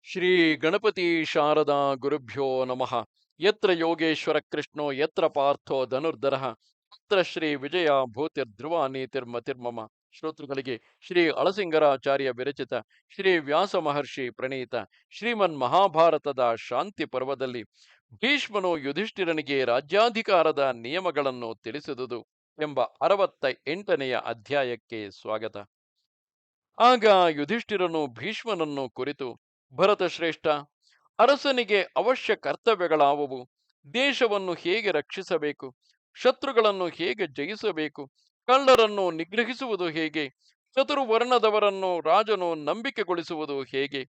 ಶ್ರೀ ಗಣಪತಿ ಶಾರದಾ ಗುರುಭ್ಯೋ ನಮಃ. ಯತ್ರ ಯೋಗೇಶ್ವರ ಕೃಷ್ಣೋ ಯತ್ರ ಪಾರ್ಥೋ ಧನುರ್ಧರಃ ತತ್ರ ಶ್ರೀ ವಿಜಯ ಭೂತಿರ್ಧ್ರುವ ನೀತಿರ್ಮತಿರ್ಮಮ. ಶ್ರೋತೃಗಳಿಗೆ ಶ್ರೀ ಅಳಸಿಂಗರಾಚಾರ್ಯ ವಿರಚಿತ ಶ್ರೀ ವ್ಯಾಸ ಮಹರ್ಷಿ ಪ್ರಣೀತ ಶ್ರೀಮನ್ ಮಹಾಭಾರತದ ಶಾಂತಿ ಪರ್ವದಲ್ಲಿ ಭೀಷ್ಮನು ಯುಧಿಷ್ಠಿರನಿಗೆ ರಾಜ್ಯಾಧಿಕಾರದ ನಿಯಮಗಳನ್ನು ತಿಳಿಸಿದುದು ಎಂಬ 68ನೆಯ ಅಧ್ಯಾಯಕ್ಕೆ ಸ್ವಾಗತ. ಆಗ ಯುಧಿಷ್ಠಿರನು ಭೀಷ್ಮನನ್ನು ಕುರಿತು, ಭರತ ಶ್ರೇಷ್ಠ, ಅರಸನಿಗೆ ಅವಶ್ಯ ಕರ್ತವ್ಯಗಳಾವುವು? ದೇಶವನ್ನು ಹೇಗೆ ರಕ್ಷಿಸಬೇಕು? ಶತ್ರುಗಳನ್ನು ಹೇಗೆ ಜಯಿಸಬೇಕು? ಕಳ್ಳರನ್ನು ನಿಗ್ರಹಿಸುವುದು ಹೇಗೆ? ಚತುರ್ವರ್ಣದವರನ್ನು ರಾಜನು ನಂಬಿಕೆಗೊಳಿಸುವುದು ಹೇಗೆ?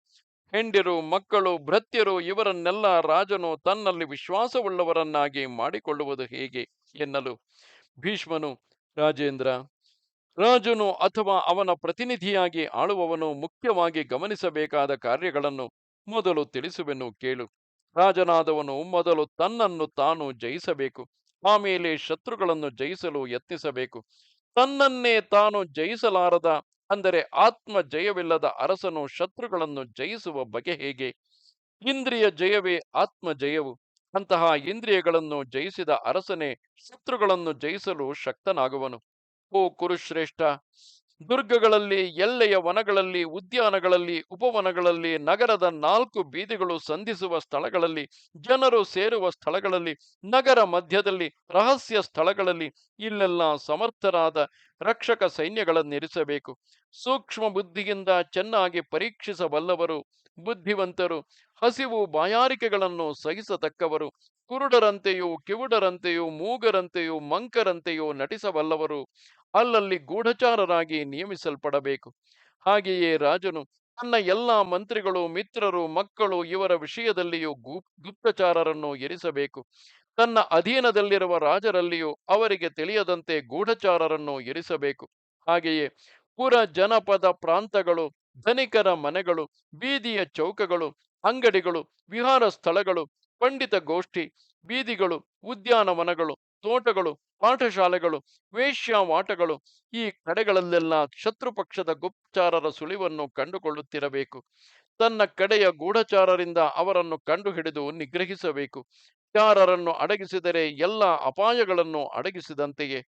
ಹೆಂಡಿರು, ಮಕ್ಕಳು, ಭೃತ್ಯರು ಇವರನ್ನೆಲ್ಲ ರಾಜನು ತನ್ನಲ್ಲಿ ವಿಶ್ವಾಸವುಳ್ಳವರನ್ನಾಗಿ ಮಾಡಿಕೊಳ್ಳುವುದು ಹೇಗೆ ಎನ್ನಲು ಭೀಷ್ಮನು, ರಾಜೇಂದ್ರ, ರಾಜನು ಅಥವಾ ಅವನ ಪ್ರತಿನಿಧಿಯಾಗಿ ಆಳುವವನು ಮುಖ್ಯವಾಗಿ ಗಮನಿಸಬೇಕಾದ ಕಾರ್ಯಗಳನ್ನು ಮೊದಲು ತಿಳಿಸುವೆನು ಕೇಳು. ರಾಜನಾದವನು ಮೊದಲು ತನ್ನನ್ನು ತಾನು ಜಯಿಸಬೇಕು. ಆಮೇಲೆ ಶತ್ರುಗಳನ್ನು ಜಯಿಸಲು ಯತ್ನಿಸಬೇಕು. ತನ್ನನ್ನೇ ತಾನು ಜಯಿಸಲಾರದ, ಅಂದರೆ ಆತ್ಮ ಜಯವಿಲ್ಲದ ಅರಸನು ಶತ್ರುಗಳನ್ನು ಜಯಿಸುವ ಬಗೆ ಹೇಗೆ? ಇಂದ್ರಿಯ ಜಯವೇ ಆತ್ಮ ಜಯವು. ಅಂತಹ ಇಂದ್ರಿಯಗಳನ್ನು ಜಯಿಸಿದ ಅರಸನೇ ಶತ್ರುಗಳನ್ನು ಜಯಿಸಲು ಶಕ್ತನಾಗುವನು. ಓ ಕುರುಶ್ರೇಷ್ಠ, ದುರ್ಗಗಳಲ್ಲಿ, ಎಲ್ಲೆಯ ವನಗಳಲ್ಲಿ, ಉದ್ಯಾನಗಳಲ್ಲಿ, ಉಪವನಗಳಲ್ಲಿ, ನಗರದ 4 ಬೀದಿಗಳು ಸಂಧಿಸುವ ಸ್ಥಳಗಳಲ್ಲಿ, ಜನರು ಸೇರುವ ಸ್ಥಳಗಳಲ್ಲಿ, ನಗರ ಮಧ್ಯದಲ್ಲಿ, ರಹಸ್ಯ ಸ್ಥಳಗಳಲ್ಲಿ ಇಲ್ಲೆಲ್ಲ ಸಮರ್ಥರಾದ ರಕ್ಷಕ ಸೈನ್ಯಗಳನ್ನಿರಿಸಬೇಕು. ಸೂಕ್ಷ್ಮ ಬುದ್ಧಿಯಿಂದ ಚೆನ್ನಾಗಿ ಪರೀಕ್ಷಿಸಬಲ್ಲವರು, ಬುದ್ಧಿವಂತರು, ಹಸಿವು ಬಾಯಾರಿಕೆಗಳನ್ನು ಸಹಿಸತಕ್ಕವರು, ಕುರುಡರಂತೆಯೂ ಕಿವುಡರಂತೆಯೂ ಮೂಗರಂತೆಯೂ ಮಂಕರಂತೆಯೂ ನಟಿಸಬಲ್ಲವರು ಅಲ್ಲಲ್ಲಿ ಗೂಢಚಾರರಾಗಿ ನಿಯಮಿಸಲ್ಪಡಬೇಕು. ಹಾಗೆಯೇ ರಾಜನು ತನ್ನ ಎಲ್ಲ ಮಂತ್ರಿಗಳು, ಮಿತ್ರರು, ಮಕ್ಕಳು ಇವರ ವಿಷಯದಲ್ಲಿಯೂ ಗುಪ್ತಚಾರರನ್ನು ಇರಿಸಬೇಕು. ತನ್ನ ಅಧೀನದಲ್ಲಿರುವ ರಾಜರಲ್ಲಿಯೂ ಅವರಿಗೆ ತಿಳಿಯದಂತೆ ಗೂಢಚಾರರನ್ನು ಇರಿಸಬೇಕು. ಹಾಗೆಯೇ ಪುರ ಜನಪದ ಪ್ರಾಂತಗಳು, ಧನಿಕರ ಮನೆಗಳು, ಬೀದಿಯ ಚೌಕಗಳು, ಅಂಗಡಿಗಳು, ವಿಹಾರ ಸ್ಥಳಗಳು, ಪಂಡಿತ ಗೋಷ್ಠಿ, ಬೀದಿಗಳು, ಉದ್ಯಾನವನಗಳು, ತೋಟಗಳು, ಪಾಠಶಾಲೆಗಳು, ವೇಶ್ಯಾವಾಟಗಳು, ಈ ಕಡೆಗಳಲ್ಲೆಲ್ಲ ಶತ್ರುಪಕ್ಷದ ಗುಪ್ತಚಾರರ ಸುಳಿವನ್ನು ಕಂಡುಕೊಳ್ಳುತ್ತಿರಬೇಕು. ತನ್ನ ಕಡೆಯ ಗೂಢಚಾರರಿಂದ ಅವರನ್ನು ಕಂಡುಹಿಡಿದು ನಿಗ್ರಹಿಸಬೇಕು. ಚಾರರನ್ನು ಅಡಗಿಸಿದರೆ ಎಲ್ಲ ಅಪಾಯಗಳನ್ನು ಅಡಗಿಸಿದಂತೆಯೇ.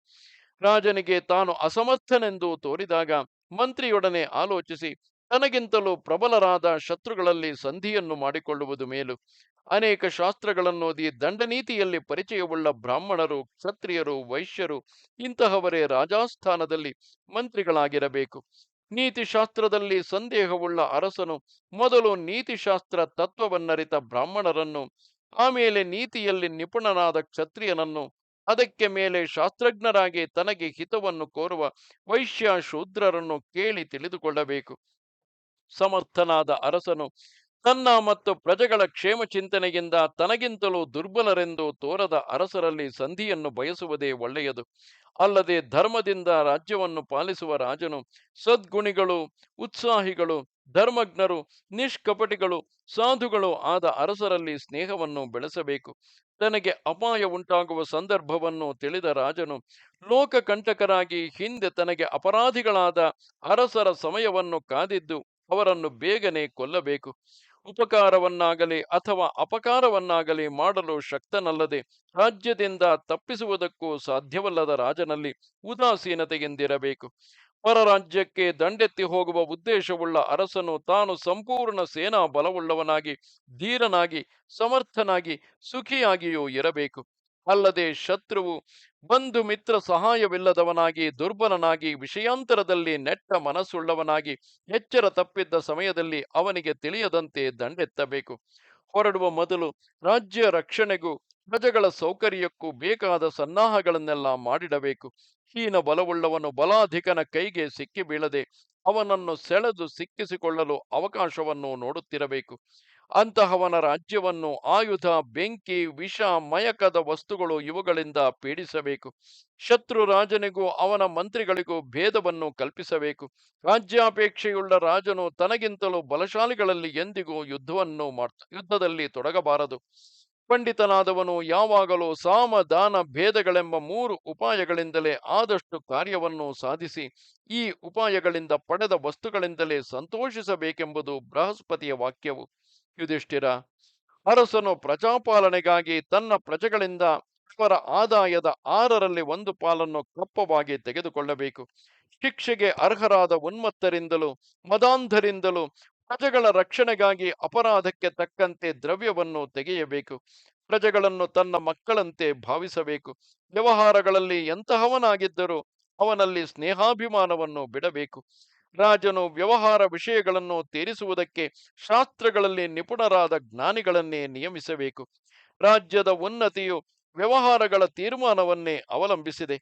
ರಾಜನಿಗೆ ತಾನು ಅಸಮರ್ಥನೆಂದು ತೋರಿದಾಗ ಮಂತ್ರಿಯೊಡನೆ ಆಲೋಚಿಸಿ ತನಗಿಂತಲೂ ಪ್ರಬಲರಾದ ಶತ್ರುಗಳಲ್ಲಿ ಸಂಧಿಯನ್ನು ಮಾಡಿಕೊಳ್ಳುವುದು ಮೇಲು. ಅನೇಕ ಶಾಸ್ತ್ರಗಳನ್ನೋದಿ ದಂಡನೀತಿಯಲ್ಲಿ ಪರಿಚಯವುಳ್ಳ ಬ್ರಾಹ್ಮಣರು, ಕ್ಷತ್ರಿಯರು, ವೈಶ್ಯರು ಇಂತಹವರೇ ರಾಜಾಸ್ಥಾನದಲ್ಲಿ ಮಂತ್ರಿಗಳಾಗಿರಬೇಕು. ನೀತಿಶಾಸ್ತ್ರದಲ್ಲಿ ಸಂದೇಹವುಳ್ಳ ಅರಸನು ಮೊದಲು ನೀತಿಶಾಸ್ತ್ರ ತತ್ವವನ್ನರಿತ ಬ್ರಾಹ್ಮಣರನ್ನು, ಆಮೇಲೆ ನೀತಿಯಲ್ಲಿ ನಿಪುಣನಾದ ಕ್ಷತ್ರಿಯನನ್ನು, ಅದಕ್ಕೆ ಮೇಲೆ ಶಾಸ್ತ್ರಜ್ಞರಾಗಿ ತನಗೆ ಹಿತವನ್ನು ಕೋರುವ ವೈಶ್ಯ ಶೂದ್ರರನ್ನು ಕೇಳಿ ತಿಳಿದುಕೊಳ್ಳಬೇಕು. ಸಮರ್ಥನಾದ ಅರಸನು ತನ್ನ ಮತ್ತು ಪ್ರಜೆಗಳ ಕ್ಷೇಮ ಚಿಂತನೆಯಿಂದ ತನಗಿಂತಲೂ ದುರ್ಬಲರೆಂದು ತೋರದ ಅರಸರಲ್ಲಿ ಸಂಧಿಯನ್ನು ಬಯಸುವುದೇ ಒಳ್ಳೆಯದು. ಅಲ್ಲದೆ ಧರ್ಮದಿಂದ ರಾಜ್ಯವನ್ನು ಪಾಲಿಸುವ ರಾಜನು ಸದ್ಗುಣಿಗಳು, ಉತ್ಸಾಹಿಗಳು, ಧರ್ಮಜ್ಞರು, ನಿಷ್ಕಪಟಿಗಳು, ಸಾಧುಗಳು ಆದ ಅರಸರಲ್ಲಿ ಸ್ನೇಹವನ್ನು ಬೆಳೆಸಬೇಕು. ತನಗೆ ಅಪಾಯ ಉಂಟಾಗುವ ಸಂದರ್ಭವನ್ನು ತಿಳಿದ ರಾಜನು ಲೋಕಕಂಟಕರಾಗಿ ಹಿಂದೆ ತನಗೆ ಅಪರಾಧಿಗಳಾದ ಅರಸರ ಸಮಯವನ್ನು ಕಾದಿದ್ದು ಅವರನ್ನು ಬೇಗನೆ ಕೊಲ್ಲಬೇಕು. ಉಪಕಾರವನ್ನಾಗಲಿ ಅಥವಾ ಅಪಕಾರವನ್ನಾಗಲಿ ಮಾಡಲು ಶಕ್ತನಲ್ಲದೆ ರಾಜ್ಯದಿಂದ ತಪ್ಪಿಸುವುದಕ್ಕೂ ಸಾಧ್ಯವಲ್ಲದ ರಾಜನಲ್ಲಿ ಉದಾಸೀನತೆಯಿಂದಿರಬೇಕು. ಪರರಾಜ್ಯಕ್ಕೆ ದಂಡೆತ್ತಿ ಹೋಗುವ ಉದ್ದೇಶವುಳ್ಳ ಅರಸನು ತಾನು ಸಂಪೂರ್ಣ ಸೇನಾ ಬಲವುಳ್ಳವನಾಗಿ, ಧೀರನಾಗಿ, ಸಮರ್ಥನಾಗಿ, ಸುಖಿಯಾಗಿಯೂ ಇರಬೇಕು. ಅಲ್ಲದೆ ಶತ್ರುವು, ಬಂಧು ಮಿತ್ರ ಸಹಾಯವಿಲ್ಲದವನಾಗಿ, ದುರ್ಬಲನಾಗಿ, ವಿಷಯಾಂತರದಲ್ಲಿ ನೆಟ್ಟ ಮನಸ್ಸುಳ್ಳವನಾಗಿ, ಎಚ್ಚರ ತಪ್ಪಿದ್ದ ಸಮಯದಲ್ಲಿ ಅವನಿಗೆ ತಿಳಿಯದಂತೆ ದಂಡೆತ್ತಬೇಕು. ಹೊರಡುವ ಮೊದಲು ರಾಜ್ಯ ರಕ್ಷಣೆಗೂ ಪ್ರಜೆಗಳ ಸೌಕರ್ಯಕ್ಕೂ ಬೇಕಾದ ಸನ್ನಾಹಗಳನ್ನೆಲ್ಲ ಮಾಡಿಡಬೇಕು. ಹೀನ ಬಲವುಳ್ಳವನು ಬಲಾಧಿಕನ ಕೈಗೆ ಸಿಕ್ಕಿ ಬೀಳದೆ ಅವನನ್ನು ಸೆಳೆದು ಸಿಕ್ಕಿಸಿಕೊಳ್ಳಲು ಅವಕಾಶವನ್ನು ನೋಡುತ್ತಿರಬೇಕು. ಅಂತಹವನ ರಾಜ್ಯವನ್ನು ಆಯುಧ, ಬೆಂಕಿ, ವಿಷ, ಮಯಕದ ವಸ್ತುಗಳು ಇವುಗಳಿಂದ ಪೀಡಿಸಬೇಕು. ಶತ್ರು ರಾಜನಿಗೂ ಅವನ ಮಂತ್ರಿಗಳಿಗೂ ಭೇದವನ್ನು ಕಲ್ಪಿಸಬೇಕು. ರಾಜ್ಯಾಪೇಕ್ಷೆಯುಳ್ಳ ರಾಜನು ತನಗಿಂತಲೂ ಬಲಶಾಲಿಗಳಲ್ಲಿ ಎಂದಿಗೂ ಯುದ್ಧದಲ್ಲಿ ತೊಡಗಬಾರದು. ಪಂಡಿತನಾದವನು ಯಾವಾಗಲೂ ಸಾಮ, ದಾನ, ಭೇದಗಳೆಂಬ 3 ಉಪಾಯಗಳಿಂದಲೇ ಆದಷ್ಟು ಕಾರ್ಯವನ್ನು ಸಾಧಿಸಿ ಈ ಉಪಾಯಗಳಿಂದ ಪಡೆದ ವಸ್ತುಗಳಿಂದಲೇ ಸಂತೋಷಿಸಬೇಕೆಂಬುದು ಬೃಹಸ್ಪತಿಯ ವಾಕ್ಯವು. ಯುಧಿಷ್ಠಿರ, ಅರಸನು ಪ್ರಜಾಪಾಲನೆಗಾಗಿ ತನ್ನ ಪ್ರಜೆಗಳಿಂದ ಅವರ ಆದಾಯದ 6ರಲ್ಲಿ 1 ಪಾಲನ್ನು ಕಪ್ಪವಾಗಿ ತೆಗೆದುಕೊಳ್ಳಬೇಕು. ಶಿಕ್ಷೆಗೆ ಅರ್ಹರಾದ ಉನ್ಮತ್ತರಿಂದಲೂ ಮದಾಂಧರಿಂದಲೂ ಪ್ರಜೆಗಳ ರಕ್ಷಣೆಗಾಗಿ ಅಪರಾಧಕ್ಕೆ ತಕ್ಕಂತೆ ದ್ರವ್ಯವನ್ನು ತೆಗೆಯಬೇಕು. ಪ್ರಜೆಗಳನ್ನು ತನ್ನ ಮಕ್ಕಳಂತೆ ಭಾವಿಸಬೇಕು. ವ್ಯವಹಾರಗಳಲ್ಲಿ ಎಂತಹವನಾಗಿದ್ದರೂ ಅವನಲ್ಲಿ ಸ್ನೇಹಾಭಿಮಾನವನ್ನು ಬಿಡಬೇಕು. ರಾಜನು ವ್ಯವಹಾರ ವಿಷಯಗಳನ್ನು ತೀರಿಸುವುದಕ್ಕೆ ಶಾಸ್ತ್ರಗಳಲ್ಲಿ ನಿಪುಣರಾದ ಜ್ಞಾನಿಗಳನ್ನೇ ನಿಯಮಿಸಬೇಕು. ರಾಜ್ಯದ ಉನ್ನತಿಯು ವ್ಯವಹಾರಗಳ ತೀರ್ಮಾನವನ್ನೇ ಅವಲಂಬಿಸಿದೆ.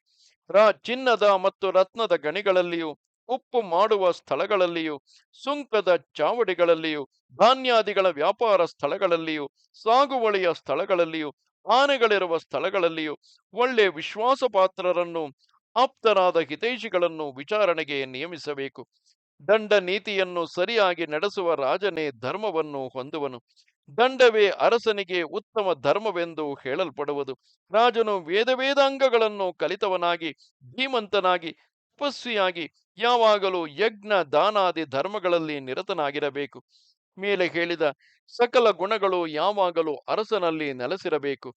ಚಿನ್ನದ ಮತ್ತು ರತ್ನದ ಗಣಿಗಳಲ್ಲಿಯೂ ಉಪ್ಪು ಮಾಡುವ ಸ್ಥಳಗಳಲ್ಲಿಯೂ ಸುಂಕದ ಚಾವಡಿಗಳಲ್ಲಿಯೂ ಧಾನ್ಯಾದಿಗಳ ವ್ಯಾಪಾರ ಸ್ಥಳಗಳಲ್ಲಿಯೂ ಸಾಗುವಳಿಯ ಸ್ಥಳಗಳಲ್ಲಿಯೂ ಆನೆಗಳಿರುವ ಸ್ಥಳಗಳಲ್ಲಿಯೂ ಒಳ್ಳೆ ವಿಶ್ವಾಸಪಾತ್ರರನ್ನು ಆಪ್ತರಾದ ಹಿತೈಷಿಗಳನ್ನು ವಿಚಾರಣೆಗೆ ನಿಯಮಿಸಬೇಕು. ದಂಡ ನೀತಿಯನ್ನು ಸರಿಯಾಗಿ ನಡೆಸುವ ರಾಜನೇ ಧರ್ಮವನ್ನು ಹೊಂದುವನು. ದಂಡವೇ ಅರಸನಿಗೆ ಉತ್ತಮ ಧರ್ಮವೆಂದು ಹೇಳಲ್ಪಡುವುದು. ರಾಜನು ವೇದಾಂಗಗಳನ್ನು ಕಲಿತವನಾಗಿ ಧೀಮಂತನಾಗಿ ತಪಸ್ವಿಯಾಗಿ ಯಾವಾಗಲೂ ಯಜ್ಞ ದಾನಾದಿ ಧರ್ಮಗಳಲ್ಲಿ ನಿರತನಾಗಿರಬೇಕು. ಮೇಲೆ ಹೇಳಿದ ಸಕಲ ಗುಣಗಳು ಯಾವಾಗಲೂ ಅರಸನಲ್ಲಿ ನೆಲೆಸಿರಬೇಕು.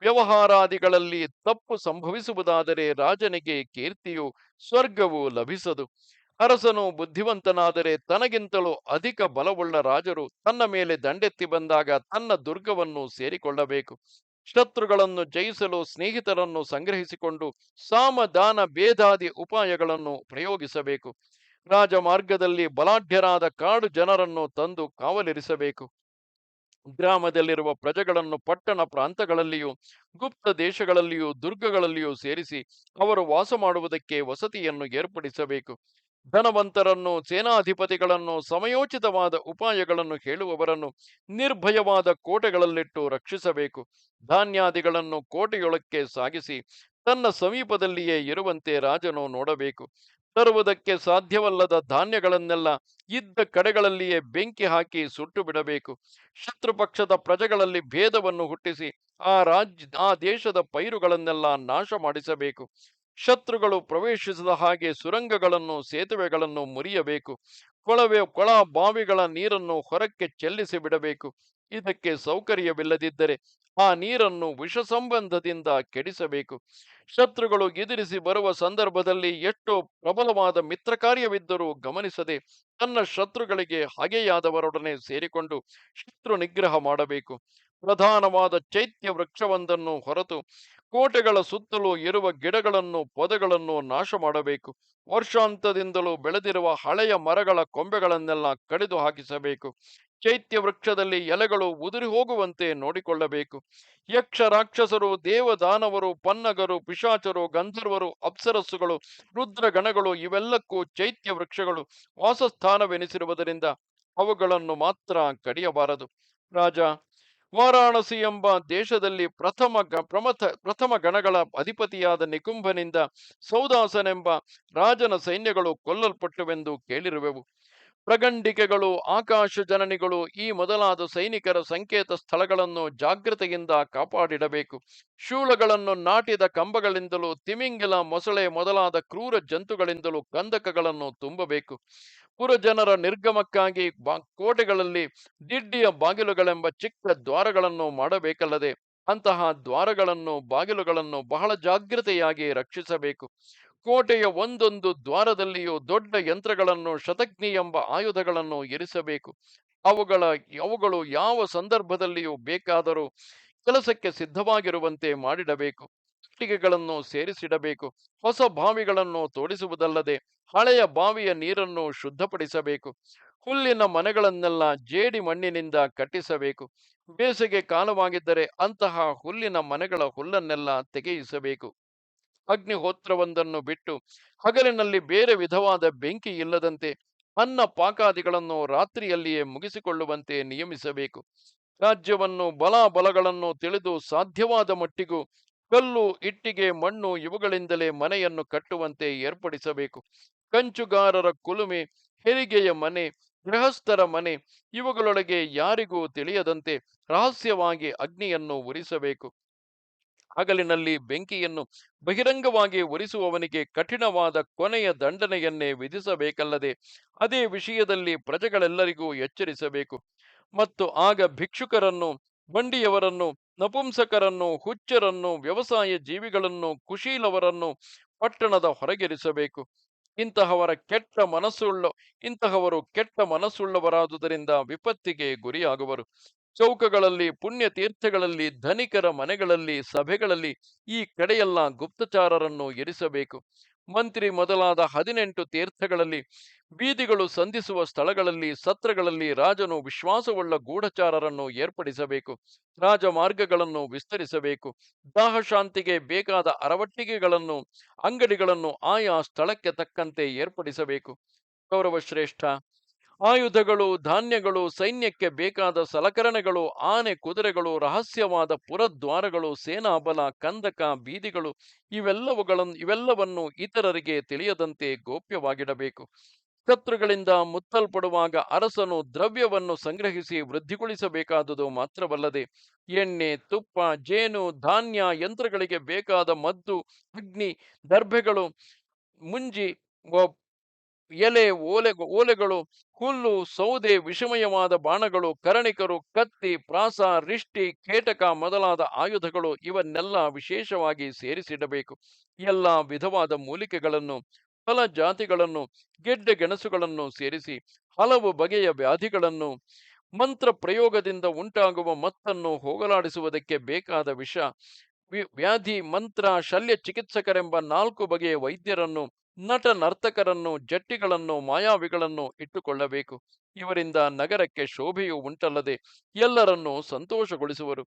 ವ್ಯವಹಾರಾದಿಗಳಲ್ಲಿ ತಪ್ಪು ಸಂಭವಿಸುವುದಾದರೆ ರಾಜನಿಗೆ ಕೀರ್ತಿಯು ಸ್ವರ್ಗವು ಲಭಿಸದು. ಅರಸನು ಬುದ್ಧಿವಂತನಾದರೆ ತನಗಿಂತಲೂ ಅಧಿಕ ಬಲವುಳ್ಳ ರಾಜರು ತನ್ನ ಮೇಲೆ ದಂಡೆತ್ತಿ ಬಂದಾಗ ತನ್ನ ದುರ್ಗವನ್ನು ಸೇರಿಕೊಳ್ಳಬೇಕು. ಶತ್ರುಗಳನ್ನು ಜಯಿಸಲು ಸ್ನೇಹಿತರನ್ನು ಸಂಗ್ರಹಿಸಿಕೊಂಡು ಸಾಮದಾನ ಭೇದಾದಿ ಉಪಾಯಗಳನ್ನು ಪ್ರಯೋಗಿಸಬೇಕು. ರಾಜಮಾರ್ಗದಲ್ಲಿ ಬಲಾಢ್ಯರಾದ ಕಾಡು ಜನರನ್ನು ತಂದು ಕಾವಲಿರಿಸಬೇಕು. ಗ್ರಾಮದಲ್ಲಿರುವ ಪ್ರಜೆಗಳನ್ನು ಪಟ್ಟಣ ಪ್ರಾಂತಗಳಲ್ಲಿಯೂ ಗುಪ್ತ ದೇಶಗಳಲ್ಲಿಯೂ ದುರ್ಗಗಳಲ್ಲಿಯೂ ಸೇರಿಸಿ ಅವರು ವಾಸ ಮಾಡುವುದಕ್ಕೆ ವಸತಿಯನ್ನು ಏರ್ಪಡಿಸಬೇಕು. ಧನವಂತರನ್ನು ಸೇನಾಧಿಪತಿಗಳನ್ನು ಸಮಯೋಚಿತವಾದ ಉಪಾಯಗಳನ್ನು ಹೇಳುವವರನ್ನು ನಿರ್ಭಯವಾದ ಕೋಟೆಗಳಲ್ಲಿಟ್ಟು ರಕ್ಷಿಸಬೇಕು. ಧಾನ್ಯಾದಿಗಳನ್ನು ಕೋಟೆಯೊಳಕ್ಕೆ ಸಾಗಿಸಿ ತನ್ನ ಸಮೀಪದಲ್ಲಿಯೇ ಇರುವಂತೆ ರಾಜನು ನೋಡಬೇಕು. ತರುವುದಕ್ಕೆ ಸಾಧ್ಯವಲ್ಲದ ಧಾನ್ಯಗಳನ್ನೆಲ್ಲ ಇದ್ದ ಕಡೆಗಳಲ್ಲಿಯೇ ಬೆಂಕಿ ಹಾಕಿ ಸುಟ್ಟು ಬಿಡಬೇಕು. ಶತ್ರುಪಕ್ಷದ ಪ್ರಜೆಗಳಲ್ಲಿ ಭೇದವನ್ನು ಹುಟ್ಟಿಸಿ ಆ ದೇಶದ ಪೈರುಗಳನ್ನೆಲ್ಲ ನಾಶ ಮಾಡಿಸಬೇಕು. ಶತ್ರುಗಳು ಪ್ರವೇಶಿಸದ ಹಾಗೆ ಸುರಂಗಗಳನ್ನು ಸೇತುವೆಗಳನ್ನು ಮುರಿಯಬೇಕು. ಕೊಳ ಬಾವಿಗಳ ನೀರನ್ನು ಹೊರಕ್ಕೆ ಚೆಲ್ಲಿಸಿ ಬಿಡಬೇಕು. ಇದಕ್ಕೆ ಸೌಕರ್ಯವಿಲ್ಲದಿದ್ದರೆ ಆ ನೀರನ್ನು ವಿಷ ಸಂಬಂಧದಿಂದ ಕೆಡಿಸಬೇಕು. ಶತ್ರುಗಳು ಎದುರಿಸಿ ಬರುವ ಸಂದರ್ಭದಲ್ಲಿ ಎಷ್ಟೋ ಪ್ರಬಲವಾದ ಮಿತ್ರ ಕಾರ್ಯವಿದ್ದರೂ ಗಮನಿಸದೆ ತನ್ನ ಶತ್ರುಗಳಿಗೆ ಹಗೆಯಾದವರೊಡನೆ ಸೇರಿಕೊಂಡು ಶತ್ರು ನಿಗ್ರಹ ಮಾಡಬೇಕು. ಪ್ರಧಾನವಾದ ಚೈತ್ಯ ವೃಕ್ಷವೊಂದನ್ನು ಹೊರತು ಕೋಟೆಗಳ ಸುತ್ತಲೂ ಇರುವ ಗಿಡಗಳನ್ನು ಪೊದೆಗಳನ್ನು ನಾಶ ಮಾಡಬೇಕು. ವರ್ಷಾಂತದಿಂದಲೂ ಬೆಳೆದಿರುವ ಹಳೆಯ ಮರಗಳ ಕೊಂಬೆಗಳನ್ನೆಲ್ಲ ಕಡಿದು ಹಾಕಿಸಬೇಕು. ಚೈತ್ಯ ವೃಕ್ಷದಲ್ಲಿ ಎಲೆಗಳು ಉದುರಿ ಹೋಗುವಂತೆ ನೋಡಿಕೊಳ್ಳಬೇಕು. ಯಕ್ಷ ರಾಕ್ಷಸರು ದೇವದಾನವರು ಪನ್ನಗರು ಪಿಶಾಚರು ಗಂಧರ್ವರು ಅಪ್ಸರಸ್ಸುಗಳು ರುದ್ರಗಣಗಳು ಇವೆಲ್ಲಕ್ಕೂ ಚೈತ್ಯ ವೃಕ್ಷಗಳು ವಾಸಸ್ಥಾನವೆನಿಸಿರುವುದರಿಂದ ಅವುಗಳನ್ನು ಮಾತ್ರ ಕಡಿಯಬಾರದು. ರಾಜ, ವಾರಾಣಸಿ ಎಂಬ ದೇಶದಲ್ಲಿ ಪ್ರಥಮ ಗಣಗಳ ಅಧಿಪತಿಯಾದ ನಿಕುಂಭನಿಂದ ಸೌದಾಸನೆಂಬ ರಾಜನ ಸೈನ್ಯಗಳು ಕೊಲ್ಲಲ್ಪಟ್ಟುವೆಂದು ಕೇಳಿರುವೆವು. ಪ್ರಗಂಡಿಕೆಗಳು ಆಕಾಶ ಜನನಿಗಳು ಈ ಮೊದಲಾದ ಸೈನಿಕರ ಸಂಕೇತ ಸ್ಥಳಗಳನ್ನು ಜಾಗ್ರತೆಯಿಂದ ಕಾಪಾಡಿಡಬೇಕು. ಶೂಲಗಳನ್ನು ನಾಟಿದ ಕಂಬಗಳಿಂದಲೂ ತಿಮಿಂಗಿಲ ಮೊಸಳೆ ಮೊದಲಾದ ಕ್ರೂರ ಜಂತುಗಳಿಂದಲೂ ಕಂದಕಗಳನ್ನು ತುಂಬಬೇಕು. ಪುರಜನರ ನಿರ್ಗಮಕ್ಕಾಗಿ ಕೋಟೆಗಳಲ್ಲಿ ದಿಡ್ಡಿಯ ಬಾಗಿಲುಗಳೆಂಬ ಚಿಕ್ಕ ದ್ವಾರಗಳನ್ನು ಮಾಡಬೇಕಲ್ಲದೆ ಅಂತಹ ದ್ವಾರಗಳನ್ನು ಬಾಗಿಲುಗಳನ್ನು ಬಹಳ ಜಾಗ್ರತೆಯಾಗಿ ರಕ್ಷಿಸಬೇಕು. ಕೋಟೆಯ ಒಂದೊಂದು ದ್ವಾರದಲ್ಲಿಯೂ ದೊಡ್ಡ ಯಂತ್ರಗಳನ್ನು ಶತಗ್ನಿ ಎಂಬ ಆಯುಧಗಳನ್ನು ಇರಿಸಬೇಕು. ಅವುಗಳು ಯಾವ ಸಂದರ್ಭದಲ್ಲಿಯೂ ಬೇಕಾದರೂ ಕೆಲಸಕ್ಕೆ ಸಿದ್ಧವಾಗಿರುವಂತೆ ಮಾಡಿಡಬೇಕು. ಇಟ್ಟಿಗೆಗಳನ್ನು ಸೇರಿಸಿಡಬೇಕು. ಹೊಸ ಬಾವಿಗಳನ್ನು ತೋಡಿಸುವುದಲ್ಲದೆ ಹಳೆಯ ಬಾವಿಯ ನೀರನ್ನು ಶುದ್ಧಪಡಿಸಬೇಕು. ಹುಲ್ಲಿನ ಮನೆಗಳನ್ನೆಲ್ಲ ಜೇಡಿ ಮಣ್ಣಿನಿಂದ ಕಟ್ಟಿಸಬೇಕು. ಬೇಸಿಗೆ ಕಾಲವಾಗಿದ್ದರೆ ಅಂತಹ ಹುಲ್ಲಿನ ಮನೆಗಳ ಹುಲ್ಲನ್ನೆಲ್ಲ ತೆಗೆಯಿಸಬೇಕು. ಅಗ್ನಿಹೋತ್ರವೊಂದನ್ನು ಬಿಟ್ಟು ಹಗಲಿನಲ್ಲಿ ಬೇರೆ ವಿಧವಾದ ಬೆಂಕಿ ಇಲ್ಲದಂತೆ ಅನ್ನ ಪಾಕಾದಿಗಳನ್ನು ರಾತ್ರಿಯಲ್ಲಿಯೇ ಮುಗಿಸಿಕೊಳ್ಳುವಂತೆ ನಿಯಮಿಸಬೇಕು. ರಾಜ್ಯವನ್ನು ಬಲಗಳನ್ನು ತಿಳಿದು ಸಾಧ್ಯವಾದ ಮಟ್ಟಿಗೂ ಕಲ್ಲು ಇಟ್ಟಿಗೆ ಮಣ್ಣು ಇವುಗಳಿಂದಲೇ ಮನೆಯನ್ನು ಕಟ್ಟುವಂತೆ ಏರ್ಪಡಿಸಬೇಕು. ಕಂಚುಗಾರರ ಕುಲುಮೆ, ಹೆರಿಗೆಯ ಮನೆ, ಗೃಹಸ್ಥರ ಮನೆ ಇವುಗಳೊಳಗೆ ಯಾರಿಗೂ ತಿಳಿಯದಂತೆ ರಹಸ್ಯವಾಗಿ ಅಗ್ನಿಯನ್ನು ಉರಿಸಬೇಕು. ಹಗಲಿನಲ್ಲಿ ಬೆಂಕಿಯನ್ನು ಬಹಿರಂಗವಾಗಿ ಉರಿಸುವವನಿಗೆ ಕಠಿಣವಾದ ಕೊನೆಯ ದಂಡನೆಯನ್ನೇ ವಿಧಿಸಬೇಕಲ್ಲದೆ ಅದೇ ವಿಷಯದಲ್ಲಿ ಪ್ರಜೆಗಳೆಲ್ಲರಿಗೂ ಎಚ್ಚರಿಸಬೇಕು. ಮತ್ತು ಆಗ ಭಿಕ್ಷುಕರನ್ನು, ಬಂಡಿಯವರನ್ನು, ನಪುಂಸಕರನ್ನು, ಹುಚ್ಚರನ್ನು, ವ್ಯವಸಾಯ ಜೀವಿಗಳನ್ನು, ಕುಶೀಲವರನ್ನು ಪಟ್ಟಣದ ಹೊರಗಿರಿಸಬೇಕು. ಇಂತಹವರ ಕೆಟ್ಟ ಮನಸ್ಸುಳ್ಳ ಇಂತಹವರು ಕೆಟ್ಟ ಮನಸ್ಸುಳ್ಳವರಾದುದರಿಂದ ವಿಪತ್ತಿಗೆ ಗುರಿಯಾಗುವರು. ಚೌಕಗಳಲ್ಲಿ, ಪುಣ್ಯ ತೀರ್ಥಗಳಲ್ಲಿ, ಧನಿಕರ ಮನೆಗಳಲ್ಲಿ, ಸಭೆಗಳಲ್ಲಿ ಈ ಕಡೆಯೆಲ್ಲ ಗುಪ್ತಚಾರರನ್ನು ಇರಿಸಬೇಕು. ಮಂತ್ರಿ ಮೊದಲಾದ 18 ತೀರ್ಥಗಳಲ್ಲಿ, ಬೀದಿಗಳು ಸಂಧಿಸುವ ಸ್ಥಳಗಳಲ್ಲಿ, ಸತ್ರಗಳಲ್ಲಿ ರಾಜನು ವಿಶ್ವಾಸವುಳ್ಳ ಗೂಢಚಾರರನ್ನು ಏರ್ಪಡಿಸಬೇಕು. ರಾಜಮಾರ್ಗಗಳನ್ನು ವಿಸ್ತರಿಸಬೇಕು. ದಾಹಶಾಂತಿಗೆ ಬೇಕಾದ ಅರವಟ್ಟಿಗೆಗಳನ್ನು, ಅಂಗಡಿಗಳನ್ನು ಆಯಾ ಸ್ಥಳಕ್ಕೆ ತಕ್ಕಂತೆ ಏರ್ಪಡಿಸಬೇಕು. ಗೌರವಶ್ರೇಷ್ಠ, ಆಯುಧಗಳು, ಧಾನ್ಯಗಳು, ಸೈನ್ಯಕ್ಕೆ ಬೇಕಾದ ಸಲಕರಣೆಗಳು, ಆನೆ ಕುದುರೆಗಳು, ರಹಸ್ಯವಾದ ಪುರದ್ವಾರಗಳು, ಸೇನಾಬಲ, ಕಂದಕ, ಬೀದಿಗಳು ಇವೆಲ್ಲವನ್ನು ಇತರರಿಗೆ ತಿಳಿಯದಂತೆ ಗೋಪ್ಯವಾಗಿಡಬೇಕು. ಶತ್ರುಗಳಿಂದ ಮುತ್ತಲ್ಪಡುವಾಗ ಅರಸನು ದ್ರವ್ಯವನ್ನು ಸಂಗ್ರಹಿಸಿ ವೃದ್ಧಿಗೊಳಿಸಬೇಕಾದುದು ಮಾತ್ರವಲ್ಲದೆ ಎಣ್ಣೆ, ತುಪ್ಪ, ಜೇನು, ಧಾನ್ಯ, ಯಂತ್ರಗಳಿಗೆ ಬೇಕಾದ ಮದ್ದು, ಅಗ್ನಿ, ದರ್ಭೆಗಳು, ಮುಂಜಿ, ಎಲೆ, ಓಲೆಗಳು, ಹುಲ್ಲು, ಸೌದೆ, ವಿಷಮಯವಾದ ಬಾಣಗಳು, ಕರಣಿಕರು, ಕತ್ತಿ, ಪ್ರಾಸ, ರಿಷ್ಟಿ, ಕೇಟಕ ಮೊದಲಾದ ಆಯುಧಗಳು ಇವನ್ನೆಲ್ಲ ವಿಶೇಷವಾಗಿ ಸೇರಿಸಿಡಬೇಕು. ಎಲ್ಲ ವಿಧವಾದ ಮೂಲಿಕೆಗಳನ್ನು, ಫಲ ಜಾತಿಗಳನ್ನು, ಗೆಡ್ಡೆ ಗೆಣಸುಗಳನ್ನು ಸೇರಿಸಿ ಹಲವು ಬಗೆಯ ವ್ಯಾಧಿಗಳನ್ನು, ಮಂತ್ರ ಪ್ರಯೋಗದಿಂದ ಉಂಟಾಗುವ ಮತ್ತನ್ನು ಹೋಗಲಾಡಿಸುವುದಕ್ಕೆ ಬೇಕಾದ ವಿಷ, ವ್ಯಾಧಿ, ಮಂತ್ರ, ಶಲ್ಯ ಚಿಕಿತ್ಸಕರೆಂಬ 4 ಬಗೆಯ ವೈದ್ಯರನ್ನು, ನಟ ನರ್ತಕರನ್ನು, ಜಟ್ಟಿಗಳನ್ನು, ಮಾಯಾವಿಗಳನ್ನು ಇಟ್ಟುಕೊಳ್ಳಬೇಕು. ಇವರಿಂದ ನಗರಕ್ಕೆ ಶೋಭೆಯು ಉಂಟಲ್ಲದೆ ಎಲ್ಲರನ್ನೂ ಸಂತೋಷಗೊಳಿಸುವರು.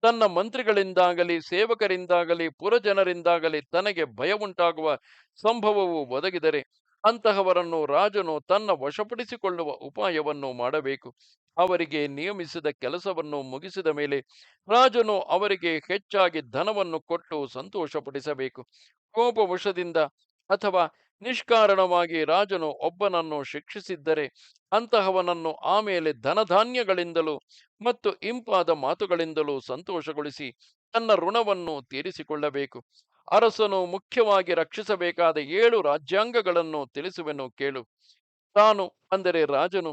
ತನ್ನ ಮಂತ್ರಿಗಳಿಂದಾಗಲಿ, ಸೇವಕರಿಂದಾಗಲಿ, ಪುರಜನರಿಂದಾಗಲಿ ತನಗೆ ಭಯವುಂಟಾಗುವ ಸಂಭವವು ಒದಗಿದರೆ ಅಂತಹವರನ್ನು ರಾಜನು ತನ್ನ ವಶಪಡಿಸಿಕೊಳ್ಳುವ ಉಪಾಯವನ್ನು ಮಾಡಬೇಕು. ಅವರಿಗೆ ನಿಯಮಿಸಿದ ಕೆಲಸವನ್ನು ಮುಗಿಸಿದ ಮೇಲೆ ರಾಜನು ಅವರಿಗೆ ಹೆಚ್ಚಾಗಿ ಧನವನ್ನು ಕೊಟ್ಟು ಸಂತೋಷಪಡಿಸಬೇಕು. ಕೋಪವಶದಿಂದ ಅಥವಾ ನಿಷ್ಕಾರಣವಾಗಿ ರಾಜನು ಒಬ್ಬನನ್ನು ಶಿಕ್ಷಿಸಿದ್ದರೆ ಅಂತಹವನನ್ನು ಆಮೇಲೆ ಧನಧಾನ್ಯಗಳಿಂದಲೂ ಮತ್ತು ಇಂಪಾದ ಮಾತುಗಳಿಂದಲೂ ಸಂತೋಷಗೊಳಿಸಿ ತನ್ನ ಋಣವನ್ನು ತೀರಿಸಿಕೊಳ್ಳಬೇಕು. ಅರಸನು ಮುಖ್ಯವಾಗಿ ರಕ್ಷಿಸಬೇಕಾದ 7 ರಾಜ್ಯಾಂಗಗಳನ್ನು ತಿಳಿಸುವೆನು ಕೇಳು. ತಾನು ಅಂದರೆ ರಾಜನು,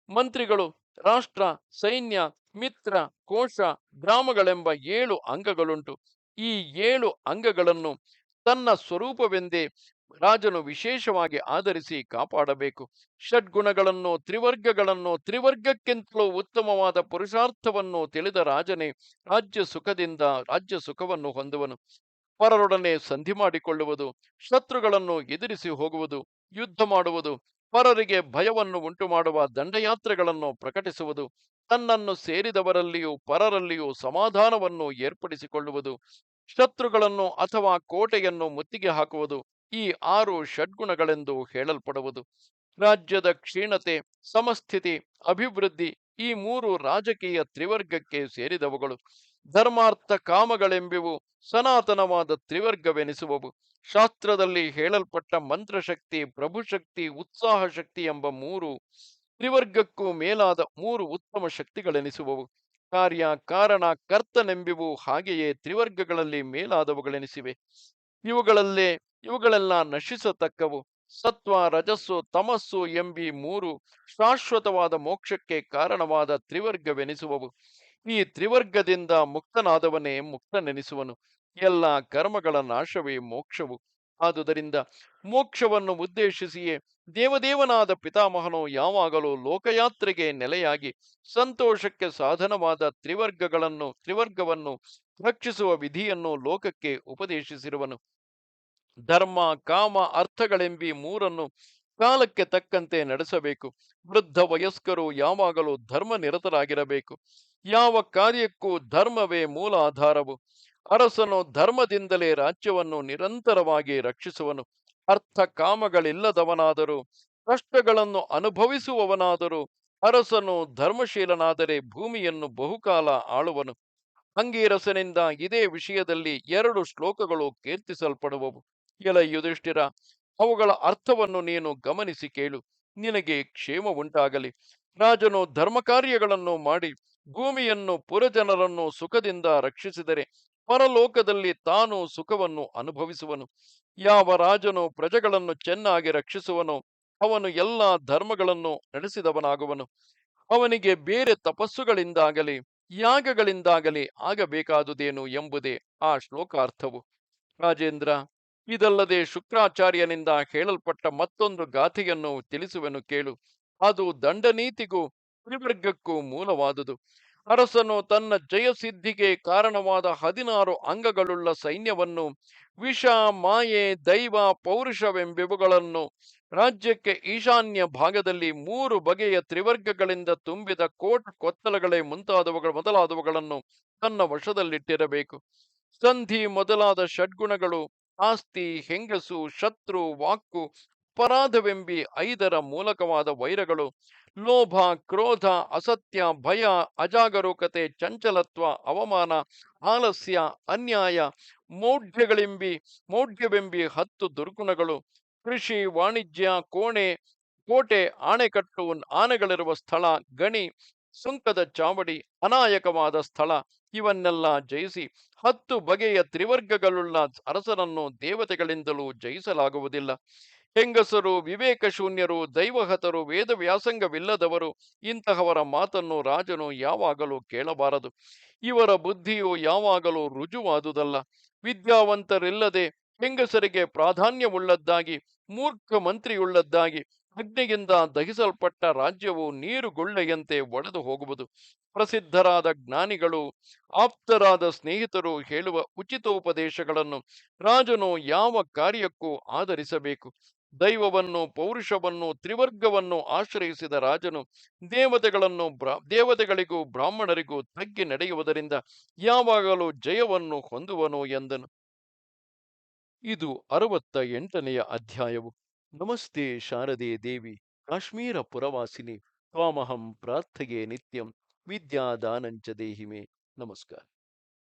ಮಂತ್ರಿಗಳು, ರಾಷ್ಟ್ರ, ಸೈನ್ಯ, ಮಿತ್ರ, ಕೋಶ, ಗ್ರಾಮಗಳೆಂಬ 7 ಅಂಗಗಳುಂಟು. ಈ 7 ಅಂಗಗಳನ್ನು ತನ್ನ ಸ್ವರೂಪವೆಂದೇ ರಾಜನು ವಿಶೇಷವಾಗಿ ಆಧರಿಸಿ ಕಾಪಾಡಬೇಕು. ಷಡ್ಗುಣಗಳನ್ನು, ತ್ರಿವರ್ಗಗಳನ್ನು, ತ್ರಿವರ್ಗಕ್ಕಿಂತಲೂ ಉತ್ತಮವಾದ ಪುರುಷಾರ್ಥವನ್ನು ತಿಳಿದ ರಾಜನೇ ರಾಜ್ಯ ಸುಖವನ್ನು ಹೊಂದುವನು. ಪರರೊಡನೆ ಸಂಧಿ ಮಾಡಿಕೊಳ್ಳುವುದು, ಶತ್ರುಗಳನ್ನು ಎದುರಿಸಿ ಹೋಗುವುದು, ಯುದ್ಧ ಮಾಡುವುದು, ಪರರಿಗೆ ಭಯವನ್ನು ಉಂಟುಮಾಡುವ ದಂಡಯಾತ್ರೆಗಳನ್ನು ಪ್ರಕಟಿಸುವುದು, ತನ್ನನ್ನು ಸೇರಿದವರಲ್ಲಿಯೂ ಪರರಲ್ಲಿಯೂ ಸಮಾಧಾನವನ್ನು ಏರ್ಪಡಿಸಿಕೊಳ್ಳುವುದು, ಶತ್ರುಗಳನ್ನು ಅಥವಾ ಕೋಟೆಯನ್ನು ಮುತ್ತಿಗೆ ಹಾಕುವುದು ಈ 6 ಷಡ್ಗುಣಗಳೆಂದು ಹೇಳಲ್ಪಡುವುದು. ರಾಜ್ಯದ ಕ್ಷೀಣತೆ, ಸಮಸ್ಥಿತಿ, ಅಭಿವೃದ್ಧಿ ಈ 3 ರಾಜಕೀಯ ತ್ರಿವರ್ಗಕ್ಕೆ ಸೇರಿದವುಗಳು. ಧರ್ಮಾರ್ಥ ಕಾಮಗಳೆಂಬಿವು ಸನಾತನವಾದ ತ್ರಿವರ್ಗವೆನಿಸುವವು. ಶಾಸ್ತ್ರದಲ್ಲಿ ಹೇಳಲ್ಪಟ್ಟ ಮಂತ್ರಶಕ್ತಿ, ಪ್ರಭುಶಕ್ತಿ, ಉತ್ಸಾಹ ಶಕ್ತಿ ಎಂಬ 3 ತ್ರಿವರ್ಗಕ್ಕೂ ಮೇಲಾದ 3 ಉತ್ತಮ ಶಕ್ತಿಗಳೆನಿಸುವವು. ಕಾರ್ಯ, ಕಾರಣ, ಕರ್ತನೆಂಬಿವು ಹಾಗೆಯೇ ತ್ರಿವರ್ಗಗಳಲ್ಲಿ ಮೇಲಾದವುಗಳೆನಿಸಿವೆ. ಇವುಗಳೆಲ್ಲ ನಶಿಸತಕ್ಕವು. ಸತ್ವ, ರಜಸ್ಸು, ತಮಸ್ಸು ಎಂಬಿ 3 ಶಾಶ್ವತವಾದ ಮೋಕ್ಷಕ್ಕೆ ಕಾರಣವಾದ ತ್ರಿವರ್ಗವೆನಿಸುವವು. ಈ ತ್ರಿವರ್ಗದಿಂದ ಮುಕ್ತನಾದವನೇ ಮುಕ್ತನೆನಿಸುವನು. ಎಲ್ಲ ಕರ್ಮಗಳ ನಾಶವೇ ಮೋಕ್ಷವು. ಆದುದರಿಂದ ಮೋಕ್ಷವನ್ನು ಉದ್ದೇಶಿಸಿಯೇ ದೇವದೇವನಾದ ಪಿತಾಮಹನು ಯಾವಾಗಲೂ ಲೋಕಯಾತ್ರೆಗೆ ನೆಲೆಯಾಗಿ ಸಂತೋಷಕ್ಕೆ ಸಾಧನವಾದ ತ್ರಿವರ್ಗವನ್ನು ರಕ್ಷಿಸುವ ವಿಧಿಯನ್ನು ಲೋಕಕ್ಕೆ ಉಪದೇಶಿಸಿರುವನು. ಧರ್ಮ, ಕಾಮ, ಅರ್ಥಗಳೆಂಬಿ 3 ಕಾಲಕ್ಕೆ ತಕ್ಕಂತೆ ನಡೆಸಬೇಕು. ವೃದ್ಧ ವಯಸ್ಕರು ಯಾವಾಗಲೂ ಧರ್ಮ ನಿರತರಾಗಿರಬೇಕು. ಯಾವ ಕಾರ್ಯಕ್ಕೂ ಧರ್ಮವೇ ಮೂಲ ಆಧಾರವು. ಅರಸನು ಧರ್ಮದಿಂದಲೇ ರಾಜ್ಯವನ್ನು ನಿರಂತರವಾಗಿ ರಕ್ಷಿಸುವನು. ಅರ್ಥ ಕಾಮಗಳಿಲ್ಲದವನಾದರೂ, ಕಷ್ಟಗಳನ್ನು ಅನುಭವಿಸುವವನಾದರೂ ಅರಸನು ಧರ್ಮಶೀಲನಾದರೆ ಭೂಮಿಯನ್ನು ಬಹುಕಾಲ ಆಳುವನು. ಅಂಗೀರಸನಿಂದ ಇದೇ ವಿಷಯದಲ್ಲಿ 2 ಶ್ಲೋಕಗಳು ಕೀರ್ತಿಸಲ್ಪಡುವವು. ಎಲ ಯುಧಿಷ್ಠಿರ, ಅವುಗಳ ಅರ್ಥವನ್ನು ನೀನು ಗಮನಿಸಿ ಕೇಳು. ನಿನಗೆ ಕ್ಷೇಮ ಉಂಟಾಗಲಿ. ರಾಜನು ಧರ್ಮ ಕಾರ್ಯಗಳನ್ನು ಮಾಡಿ ಭೂಮಿಯನ್ನು ಪುರಜನರನ್ನು ಸುಖದಿಂದ ರಕ್ಷಿಸಿದರೆ ಪರಲೋಕದಲ್ಲಿ ತಾನು ಸುಖವನ್ನು ಅನುಭವಿಸುವನು. ಯಾವ ರಾಜನು ಪ್ರಜೆಗಳನ್ನು ಚೆನ್ನಾಗಿ ರಕ್ಷಿಸುವನೋ ಅವನು ಎಲ್ಲಾ ಧರ್ಮಗಳನ್ನು ನಡೆಸಿದವನಾಗುವನು. ಅವನಿಗೆ ಬೇರೆ ತಪಸ್ಸುಗಳಿಂದಾಗಲಿ ಯಾಗಗಳಿಂದಾಗಲಿ ಆಗಬೇಕಾದುದೇನು ಎಂಬುದೇ ಆ ಶ್ಲೋಕಾರ್ಥವು. ರಾಜೇಂದ್ರ, ಇದಲ್ಲದೆ ಶುಕ್ರಾಚಾರ್ಯನಿಂದ ಹೇಳಲ್ಪಟ್ಟ ಮತ್ತೊಂದು ಗಾಥೆಯನ್ನು ತಿಳಿಸುವೆನು ಕೇಳು. ಅದು ದಂಡನೀತಿಗೂ ತ್ರಿವರ್ಗಕ್ಕೂ ಮೂಲವಾದುದು. ಅರಸನು ತನ್ನ ಜಯಸಿದ್ಧಿಗೆ ಕಾರಣವಾದ 16 ಅಂಗಗಳುಳ್ಳ ಸೈನ್ಯವನ್ನು, ವಿಷ, ಮಾಯೆ, ದೈವ, ಪೌರುಷವೆಂಬಿವುಗಳನ್ನು, ರಾಜ್ಯಕ್ಕೆ ಈಶಾನ್ಯ ಭಾಗದಲ್ಲಿ 3 ಬಗೆಯ ತ್ರಿವರ್ಗಗಳಿಂದ ತುಂಬಿದ ಕೋಟ ಕೊತ್ತಲಗಳೇ ಮೊದಲಾದವುಗಳನ್ನು ತನ್ನ ವಶದಲ್ಲಿಟ್ಟಿರಬೇಕು. ಸಂಧಿ ಮೊದಲಾದ ಷಡ್ಗುಣಗಳು, ಆಸ್ತಿ, ಹೆಂಗಸು, ಶತ್ರು, ವಾಕ್ಕು, ಅಪರಾಧವೆಂಬಿ 5 ಮೂಲಕವಾದ ವೈರಗಳು, ಲೋಭ, ಕ್ರೋಧ, ಅಸತ್ಯ, ಭಯ, ಅಜಾಗರೂಕತೆ, ಚಂಚಲತ್ವ, ಅವಮಾನ, ಆಲಸ್ಯ, ಅನ್ಯಾಯ, ಮೌಢ್ಯಗಳೆಂಬಿ ಮೌಢ್ಯವೆಂಬಿ 10 ದುರ್ಗುಣಗಳು, ಕೃಷಿ, ವಾಣಿಜ್ಯ, ಕೋಟೆ, ಆಣೆಕಟ್ಟು, ಆನೆಗಳಿರುವ ಸ್ಥಳ, ಗಣಿ, ಸುಂಕದ ಚಾವಡಿ, ಅನಾಯಕವಾದ ಸ್ಥಳ ಇವನ್ನೆಲ್ಲ ಜಯಿಸಿ 10 ಬಗೆಯ ತ್ರಿವರ್ಗಗಳುಳ್ಳ ಅರಸನನ್ನು ದೇವತೆಗಳಿಂದಲೂ ಜಯಿಸಲಾಗುವುದಿಲ್ಲ. ಹೆಂಗಸರು, ವಿವೇಕ ಶೂನ್ಯರು, ದೈವಹತರು, ವೇದವ್ಯಾಸಂಗವಿಲ್ಲದವರು, ಇಂತಹವರ ಮಾತನ್ನು ರಾಜನು ಯಾವಾಗಲೂ ಕೇಳಬಾರದು. ಇವರ ಬುದ್ಧಿಯು ಯಾವಾಗಲೂ ರುಜುವಾದುದಲ್ಲ. ವಿದ್ಯಾವಂತರಿಲ್ಲದೆ ಹೆಂಗಸರಿಗೆ ಪ್ರಾಧಾನ್ಯವುಳ್ಳದ್ದಾಗಿ, ಮೂರ್ಖ ಮಂತ್ರಿಯುಳ್ಳದ್ದಾಗಿ, ಅಗ್ನಿಯಿಂದ ದಹಿಸಲ್ಪಟ್ಟ ರಾಜ್ಯವು ನೀರುಗುಳ್ಳೆಯಂತೆ ಒಡೆದು ಹೋಗುವುದು. ಪ್ರಸಿದ್ಧರಾದ ಜ್ಞಾನಿಗಳು, ಆಪ್ತರಾದ ಸ್ನೇಹಿತರು ಹೇಳುವ ಉಚಿತೋಪದೇಶಗಳನ್ನು ರಾಜನು ಯಾವ ಕಾರ್ಯಕ್ಕೂ ಆಧರಿಸಬೇಕು. ದೈವವನ್ನು, ಪೌರುಷವನ್ನು, ತ್ರಿವರ್ಗವನ್ನು ಆಶ್ರಯಿಸಿದ ರಾಜನು ದೇವತೆಗಳಿಗೂ ಬ್ರಾಹ್ಮಣರಿಗೂ ತಗ್ಗಿ ನಡೆಯುವುದರಿಂದ ಯಾವಾಗಲೂ ಜಯವನ್ನು ಹೊಂದುವನು ಎಂದನು. ಇದು 68ನೆಯ ಅಧ್ಯಾಯವು. ನಮಸ್ತೆ ಶಾರದೆ ದೇವಿ, ಕಾಶ್ಮೀರ ಪುರವಾಸಿನಿ, ತ್ವಾಮಹಂ ಪ್ರಾರ್ಥೆಯೇ ನಿತ್ಯಂ, ವಿದ್ಯಾದಾನಂಚ ದೇಹಿಮೆ. ನಮಸ್ಕಾರ.